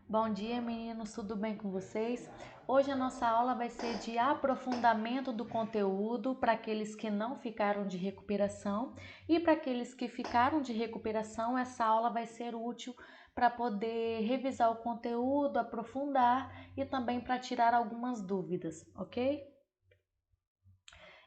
Bom dia, meninos, tudo bem com vocês? Hoje a nossa aula vai ser de aprofundamento do conteúdo para aqueles que não ficaram de recuperação e para aqueles que ficaram de recuperação, essa aula vai ser útil para poder revisar o conteúdo, aprofundar e também para tirar algumas dúvidas, ok?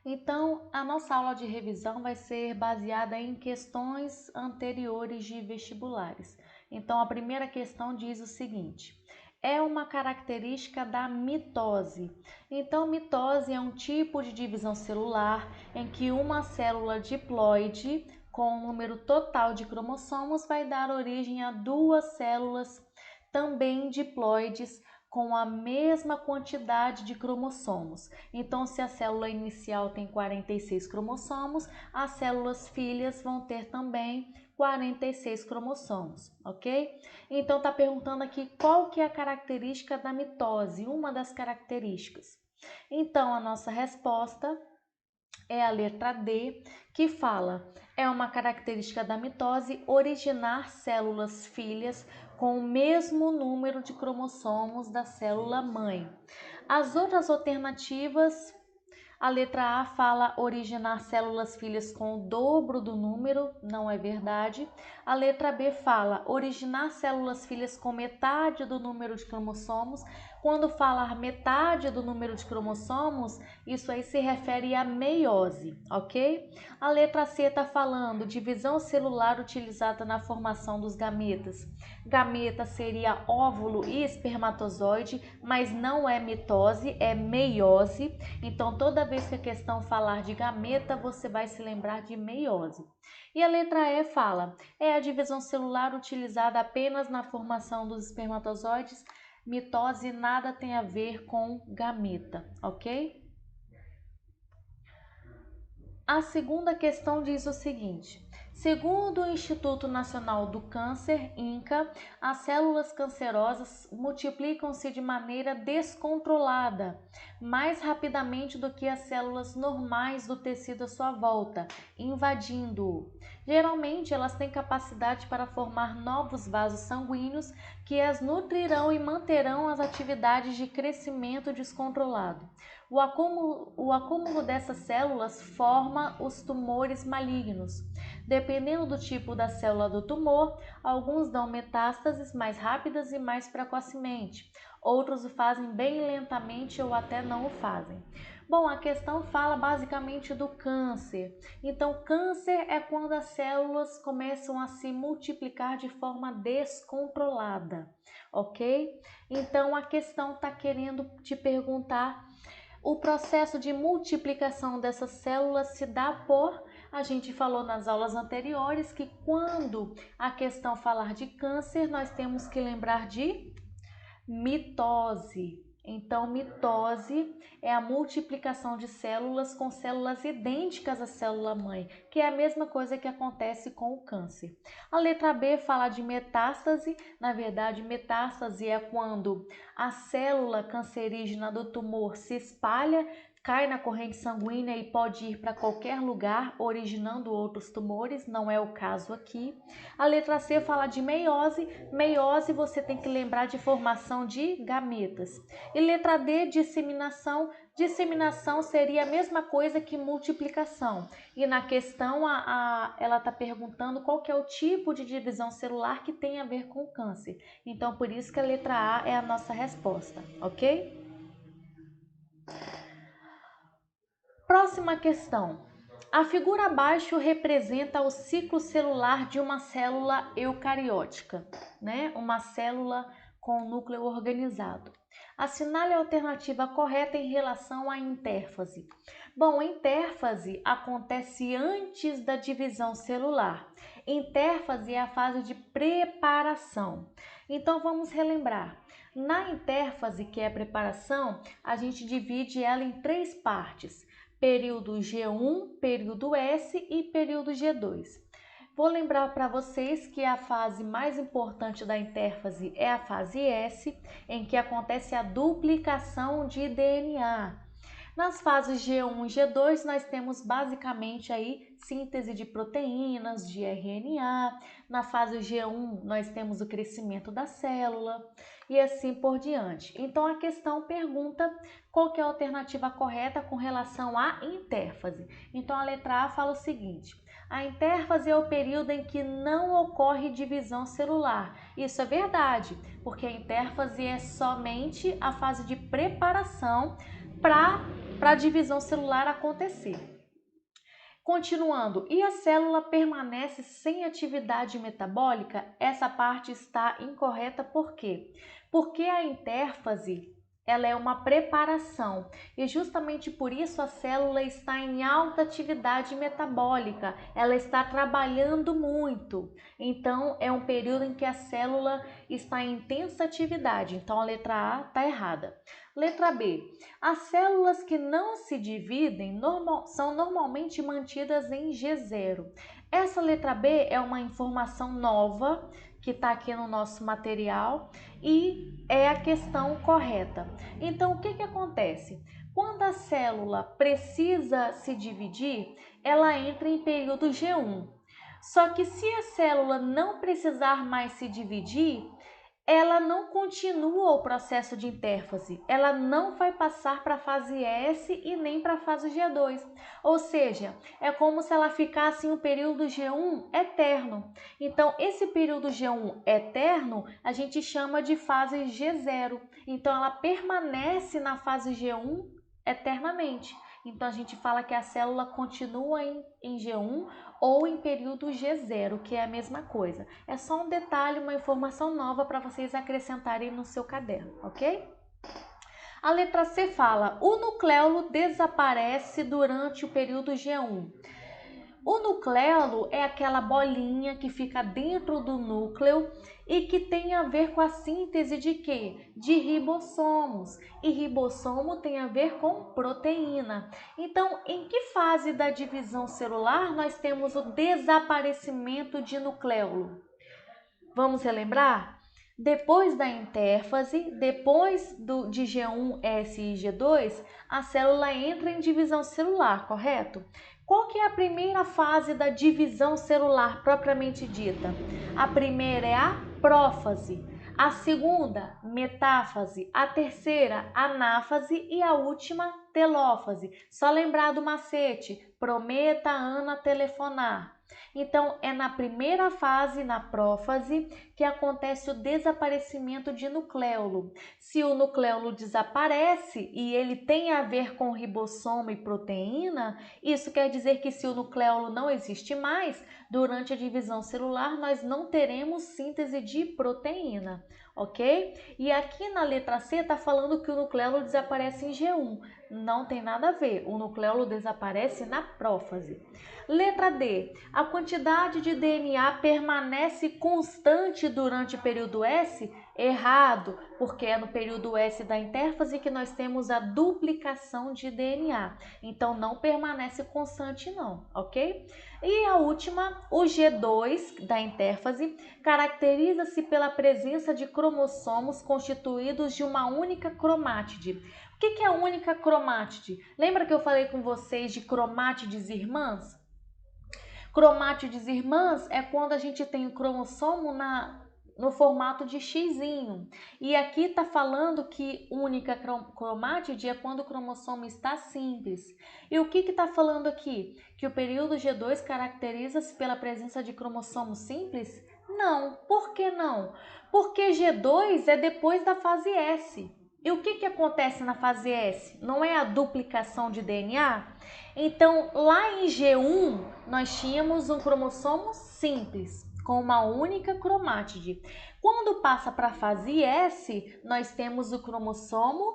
Então, a nossa aula de revisão vai ser baseada em questões anteriores de vestibulares. Então, a primeira questão diz o seguinte: é uma característica da mitose. Então, mitose é um tipo de divisão celular em que uma célula diploide com o número total de cromossomos vai dar origem a duas células também diploides com a mesma quantidade de cromossomos. Então, se a célula inicial tem 46 cromossomos, as células filhas vão ter também 46 cromossomos, ok? Então, está perguntando aqui qual que é a característica da mitose, uma das características. Então, a nossa resposta é a letra D, que fala: é uma característica da mitose originar células filhas com o mesmo número de cromossomos da célula mãe. As outras alternativas, a letra A fala originar células filhas com o dobro do número, não é verdade. A letra B fala originar células filhas com metade do número de cromossomos. Quando falar metade do número de cromossomos, isso aí se refere à meiose, ok? A letra C está falando divisão celular utilizada na formação dos gametas. Gameta seria óvulo e espermatozoide, mas não é mitose, é meiose. Então, toda vez que a questão falar de gameta, você vai se lembrar de meiose. E a letra E fala: é a divisão celular utilizada apenas na formação dos espermatozoides. Mitose nada tem a ver com gameta, ok? A segunda questão diz o seguinte: segundo o Instituto Nacional do Câncer, INCA, as células cancerosas multiplicam-se de maneira descontrolada, mais rapidamente do que as células normais do tecido à sua volta, invadindo-o. Geralmente, elas têm capacidade para formar novos vasos sanguíneos que as nutrirão e manterão as atividades de crescimento descontrolado. O acúmulo dessas células forma os tumores malignos. Dependendo do tipo da célula do tumor, alguns dão metástases mais rápidas e mais precocemente. Outros o fazem bem lentamente ou até não o fazem. Bom, a questão fala basicamente do câncer. Então, câncer é quando as células começam a se multiplicar de forma descontrolada, ok? Então, a questão está querendo te perguntar: o processo de multiplicação dessas células se dá por, a gente falou nas aulas anteriores que quando a questão falar de câncer, nós temos que lembrar de mitose. Então, mitose é a multiplicação de células com células idênticas à célula mãe, que é a mesma coisa que acontece com o câncer. A letra B fala de metástase. Na verdade, metástase é quando a célula cancerígena do tumor se espalha, cai na corrente sanguínea e pode ir para qualquer lugar, originando outros tumores, não é o caso aqui. A letra C fala de meiose. Meiose você tem que lembrar de formação de gametas. E letra D, disseminação. Disseminação seria a mesma coisa que multiplicação. E na questão ela está perguntando qual que é o tipo de divisão celular que tem a ver com o câncer. Então, por isso que a letra A é a nossa resposta, ok? Próxima questão. A figura abaixo representa o ciclo celular de uma célula eucariótica, né? Uma célula com núcleo organizado. Assinale a alternativa correta em relação à intérfase. Bom, a intérfase acontece antes da divisão celular. Intérfase é a fase de preparação. Então vamos relembrar. Na intérfase, que é a preparação, a gente divide ela em três partes: período G1, período S e período G2. Vou lembrar para vocês que a fase mais importante da intérfase é a fase S, em que acontece a duplicação de DNA. Nas fases G1 e G2, nós temos basicamente aí síntese de proteínas, de RNA. Na fase G1, nós temos o crescimento da célula e assim por diante. Então, a questão pergunta qual que é a alternativa correta com relação à intérfase. Então, a letra A fala o seguinte: a intérfase é o período em que não ocorre divisão celular. Isso é verdade, porque a intérfase é somente a fase de preparação para a divisão celular acontecer. Continuando, e a célula permanece sem atividade metabólica? Essa parte está incorreta, por quê? Porque a intérfase, ela é uma preparação e justamente por isso a célula está em alta atividade metabólica, ela está trabalhando muito. Então, é um período em que a célula está em intensa atividade. Então, a letra A está errada. Letra B. As células que não se dividem são normalmente mantidas em G0. Essa letra B é uma informação nova que está aqui no nosso material e é a questão correta. Então, o que acontece? Quando a célula precisa se dividir, ela entra em período G1. Só que se a célula não precisar mais se dividir, ela não continua o processo de intérfase, ela não vai passar para a fase S e nem para a fase G2, ou seja, é como se ela ficasse em um período G1 eterno. Então, esse período G1 eterno a gente chama de fase G0, então ela permanece na fase G1 eternamente. Então, a gente fala que a célula continua em G1 ou em período G0, que é a mesma coisa. É só um detalhe, uma informação nova para vocês acrescentarem no seu caderno, ok? A letra C fala: o nucleolo desaparece durante o período G1. O nucleolo é aquela bolinha que fica dentro do núcleo e que tem a ver com a síntese de quê? De ribossomos. E ribossomo tem a ver com proteína. Então, em que fase da divisão celular nós temos o desaparecimento de nucleolo? Vamos relembrar? Depois da intérfase, depois de G1, S e G2, a célula entra em divisão celular, correto? Qual que é a primeira fase da divisão celular propriamente dita? A primeira é a prófase, a segunda, metáfase, a terceira, anáfase e a última, telófase. Só lembrar do macete: prometa a Ana telefonar. Então, é na primeira fase, na prófase, que acontece o desaparecimento de nucleolo. Se o nucleolo desaparece e ele tem a ver com ribossomo e proteína, isso quer dizer que se o nucleolo não existe mais, durante a divisão celular nós não teremos síntese de proteína, ok? E aqui na letra C está falando que o nucleolo desaparece em G1. Não tem nada a ver, o nucleolo desaparece na prófase. Letra D. A quantidade de DNA permanece constante durante o período S? Errado, porque é no período S da intérfase que nós temos a duplicação de DNA. Então, não permanece constante não, ok? E a última, o G2 da intérfase, caracteriza-se pela presença de cromossomos constituídos de uma única cromátide. O que é a única cromátide? Lembra que eu falei com vocês de cromátides irmãs? Cromátides irmãs é quando a gente tem o cromossomo no formato de xizinho. E aqui está falando que única cromátide é quando o cromossomo está simples. E o que está falando aqui? Que o período G2 caracteriza-se pela presença de cromossomo simples? Não. Por que não? Porque G2 é depois da fase S. E o que acontece na fase S? Não é a duplicação de DNA? Então, lá em G1, nós tínhamos um cromossomo simples, com uma única cromátide. Quando passa para a fase S, nós temos o cromossomo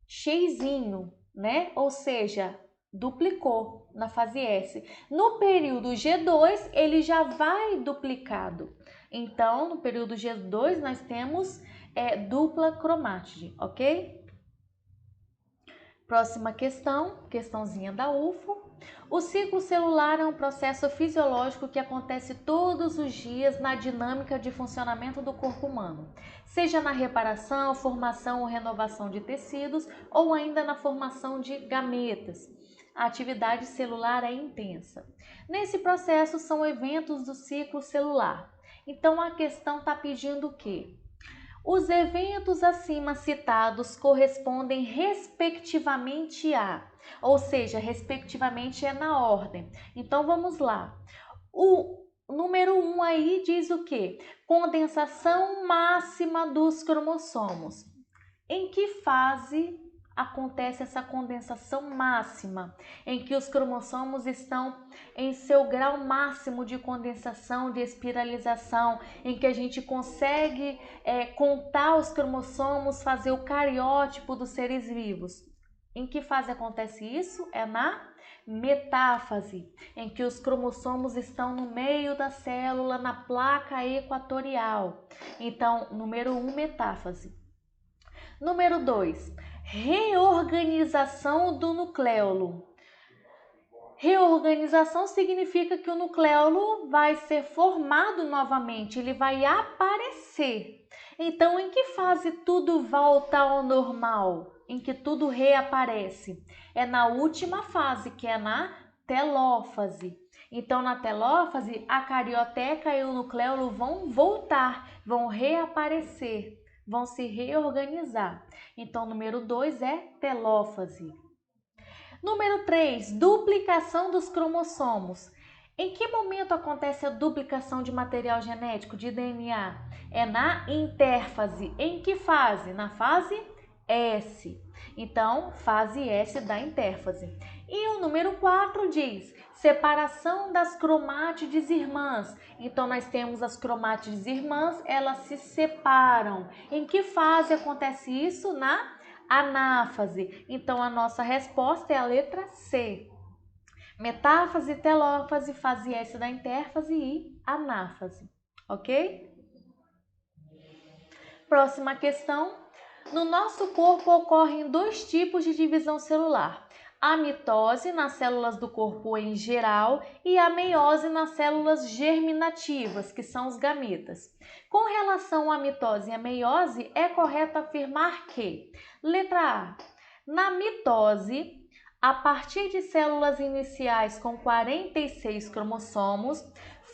xizinho, né? Ou seja, duplicou na fase S. No período G2, ele já vai duplicado. Então, no período G2, nós temos dupla cromátide, ok? Próxima questão, questãozinha da UFO. O ciclo celular é um processo fisiológico que acontece todos os dias na dinâmica de funcionamento do corpo humano, seja na reparação, formação ou renovação de tecidos ou ainda na formação de gametas. A atividade celular é intensa. Nesse processo são eventos do ciclo celular. Então a questão está pedindo o quê? Os eventos acima citados correspondem respectivamente a, ou seja, respectivamente é na ordem. Então vamos lá. O número 1 aí diz o quê? Condensação máxima dos cromossomos. Em que fase acontece essa condensação máxima, em que os cromossomos estão em seu grau máximo de condensação, de espiralização, em que a gente consegue contar os cromossomos, fazer o cariótipo dos seres vivos? Em que fase acontece isso? É na metáfase, em que os cromossomos estão no meio da célula, na placa equatorial. Então, número 1, metáfase. Número 2, reorganização do nucleolo. Reorganização significa que o nucleolo vai ser formado novamente, ele vai aparecer. Então, em que fase tudo volta ao normal? Em que tudo reaparece? É na última fase, que é na telófase. Então, na telófase, a carioteca e o nucleolo vão voltar, vão reaparecer, vão se reorganizar. Então, número 2 é telófase. Número 3, duplicação dos cromossomos. Em que momento acontece a duplicação de material genético, de DNA? É na intérfase. Em que fase? Na fase S. Então, fase S da intérfase. E o número 4 diz separação das cromátides irmãs. Então, nós temos as cromátides irmãs, elas se separam. Em que fase acontece isso? Na anáfase. Então, a nossa resposta é a letra C. Metáfase, telófase, fase S da intérfase e anáfase. Ok? Próxima questão. No nosso corpo ocorrem dois tipos de divisão celular. A mitose nas células do corpo em geral e a meiose nas células germinativas, que são os gametas. Com relação à mitose e à meiose, é correto afirmar que, letra A, na mitose, a partir de células iniciais com 46 cromossomos,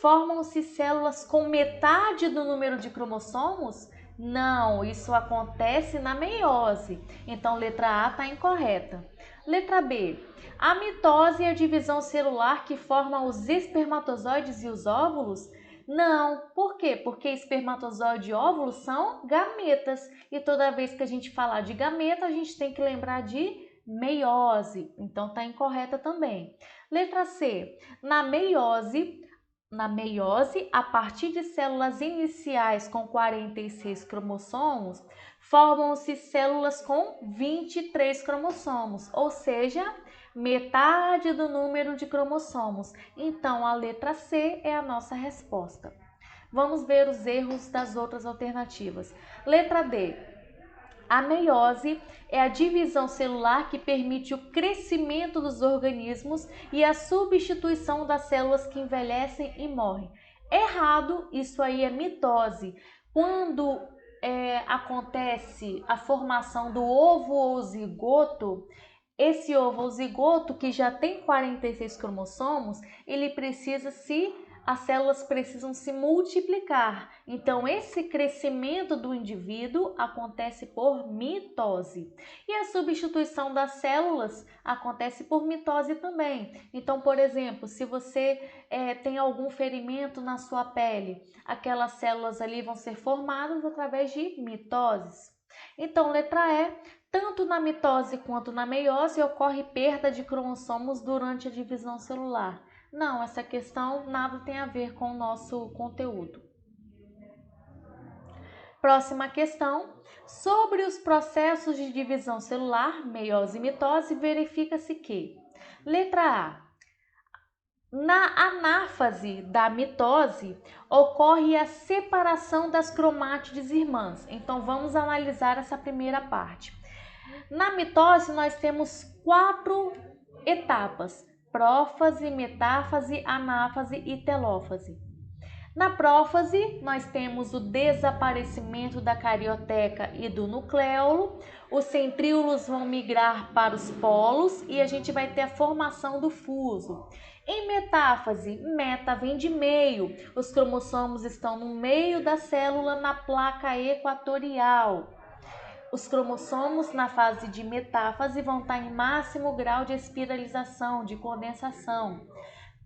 formam-se células com metade do número de cromossomos? Não, isso acontece na meiose. Então, letra A está incorreta. Letra B. A mitose é a divisão celular que forma os espermatozoides e os óvulos? Não. Por quê? Porque espermatozoide e óvulos são gametas. E toda vez que a gente falar de gameta, a gente tem que lembrar de meiose. Então, está incorreta também. Letra C. Na meiose, a partir de células iniciais com 46 cromossomos, formam-se células com 23 cromossomos, ou seja, metade do número de cromossomos. Então, a letra C é a nossa resposta. Vamos ver os erros das outras alternativas. Letra D. A meiose é a divisão celular que permite o crescimento dos organismos e a substituição das células que envelhecem e morrem. Errado, isso aí é mitose. Quando acontece a formação do ovo ou zigoto, esse ovo ou zigoto que já tem 46 cromossomos, as células precisam se multiplicar. Então, esse crescimento do indivíduo acontece por mitose. E a substituição das células acontece por mitose também. Então, por exemplo, se você tem algum ferimento na sua pele, aquelas células ali vão ser formadas através de mitoses. Então, letra E. Tanto na mitose quanto na meiose ocorre perda de cromossomos durante a divisão celular. Não, essa questão nada tem a ver com o nosso conteúdo. Próxima questão. Sobre os processos de divisão celular, meiose e mitose, verifica-se que, letra A, na anáfase da mitose, ocorre a separação das cromátides irmãs. Então, vamos analisar essa primeira parte. Na mitose, nós temos 4 etapas: prófase, metáfase, anáfase e telófase. Na prófase, nós temos o desaparecimento da carioteca e do nucleolo, os centríolos vão migrar para os polos e a gente vai ter a formação do fuso. Em metáfase, meta vem de meio, os cromossomos estão no meio da célula na placa equatorial. Os cromossomos na fase de metáfase vão estar em máximo grau de espiralização, de condensação.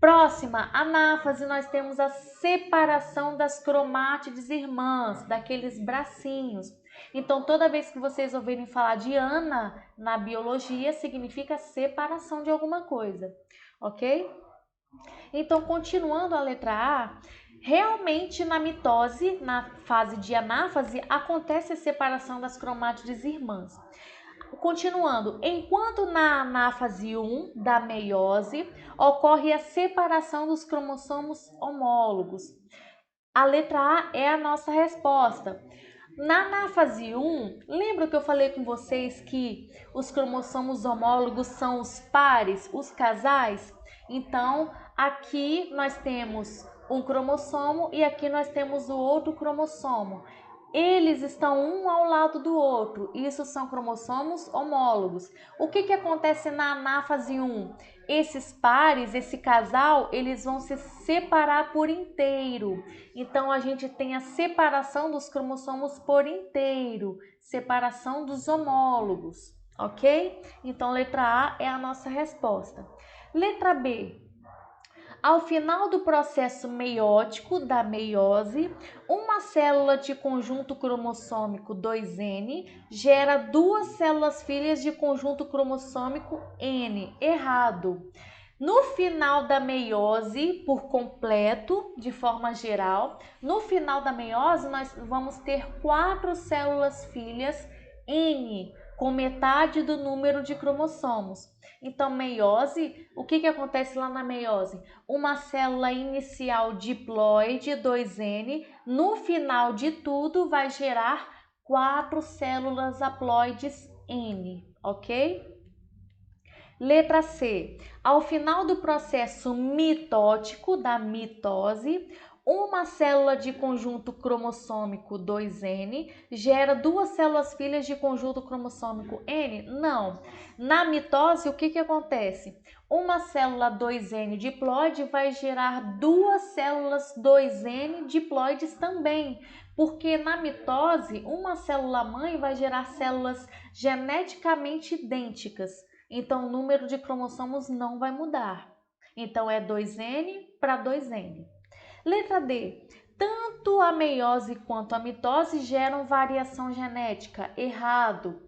Próxima, anáfase, nós temos a separação das cromátides irmãs, daqueles bracinhos. Então, toda vez que vocês ouvirem falar de ana na biologia, significa separação de alguma coisa, ok? Então, continuando a letra A, realmente na mitose, na fase de anáfase, acontece a separação das cromátides irmãs. Continuando, enquanto na anáfase 1 da meiose ocorre a separação dos cromossomos homólogos. A letra A é a nossa resposta. Na anáfase 1, lembra que eu falei com vocês que os cromossomos homólogos são os pares, os casais? Então, aqui nós temos um cromossomo e aqui nós temos o outro cromossomo. Eles estão um ao lado do outro, isso são cromossomos homólogos. O que acontece na anáfase 1? Esses pares, esse casal, eles vão se separar por inteiro. Então, a gente tem a separação dos cromossomos por inteiro, separação dos homólogos, ok? Então, letra A é a nossa resposta. Letra B. Ao final do processo meiótico da meiose, uma célula de conjunto cromossômico 2N gera duas células filhas de conjunto cromossômico N. Errado. No final da meiose, por completo, de forma geral, no final da meiose nós vamos ter 4 células filhas N, com metade do número de cromossomos. Então, meiose, o que acontece lá na meiose? Uma célula inicial diploide 2N, no final de tudo vai gerar 4 células haploides N, ok? Letra C. Ao final do processo mitótico da mitose, uma célula de conjunto cromossômico 2N gera duas células filhas de conjunto cromossômico N? Não. Na mitose, o que acontece? Uma célula 2N diploide vai gerar duas células 2N diploides também, porque na mitose, uma célula mãe vai gerar células geneticamente idênticas. Então, o número de cromossomos não vai mudar. Então, é 2N para 2N. Letra D. Tanto a meiose quanto a mitose geram variação genética. Errado.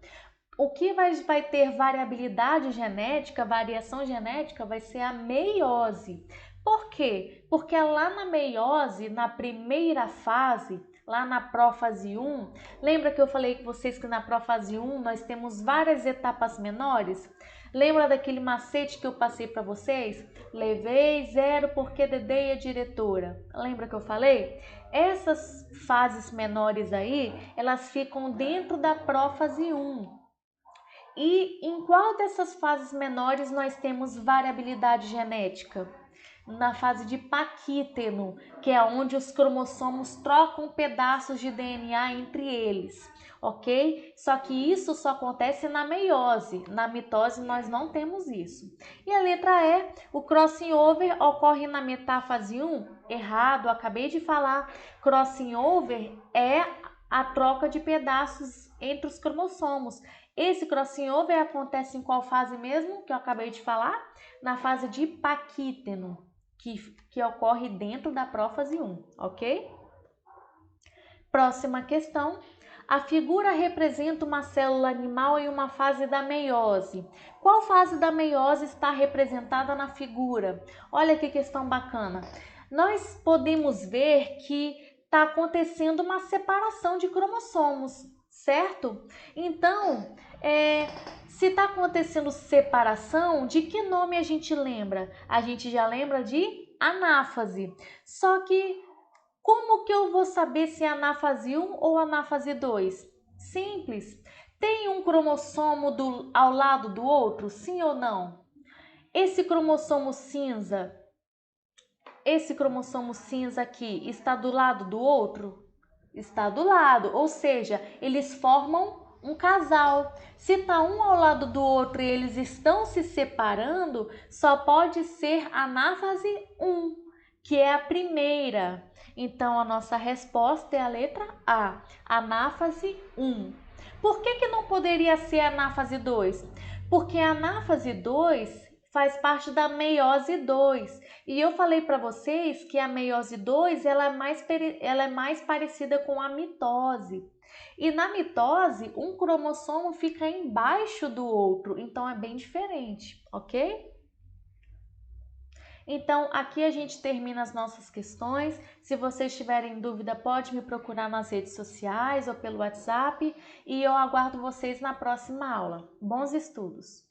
O que vai ter variabilidade genética, variação genética, vai ser a meiose. Por quê? Porque lá na meiose, na primeira fase, lá na prófase 1, lembra que eu falei com vocês que na prófase 1 nós temos várias etapas menores? Lembra daquele macete que eu passei para vocês? Levei 0 porque dedei a diretora. Lembra que eu falei? Essas fases menores aí, elas ficam dentro da prófase 1. E em qual dessas fases menores nós temos variabilidade genética? Na fase de paquíteno, que é onde os cromossomos trocam pedaços de DNA entre eles, ok? Só que isso só acontece na meiose, na mitose nós não temos isso. E a letra E, o crossing over ocorre na metáfase 1? Errado, acabei de falar. Crossing over é a troca de pedaços entre os cromossomos. Esse crossing over acontece em qual fase mesmo, que eu acabei de falar? Na fase de paquíteno, que ocorre dentro da prófase 1, ok? Próxima questão. A figura representa uma célula animal em uma fase da meiose. Qual fase da meiose está representada na figura? Olha que questão bacana. Nós podemos ver que está acontecendo uma separação de cromossomos, certo? Então, se está acontecendo separação, de que nome a gente lembra? A gente já lembra de anáfase. Só que como que eu vou saber se é anáfase 1 ou anáfase 2? Simples. Tem um cromossomo ao lado do outro, sim ou não? Esse cromossomo cinza, esse cromossomo cinza aqui está do lado do outro? Está do lado, ou seja, eles formam um casal. Se está um ao lado do outro e eles estão se separando, só pode ser anáfase 1, que é a primeira. Então, a nossa resposta é a letra A, anáfase 1. Por que não poderia ser anáfase 2? Porque a anáfase 2 faz parte da meiose 2. E eu falei para vocês que a meiose 2 ela é mais parecida com a mitose. E na mitose, um cromossomo fica embaixo do outro, então é bem diferente, ok? Então, aqui a gente termina as nossas questões. Se vocês tiverem dúvida, pode me procurar nas redes sociais ou pelo WhatsApp e eu aguardo vocês na próxima aula. Bons estudos!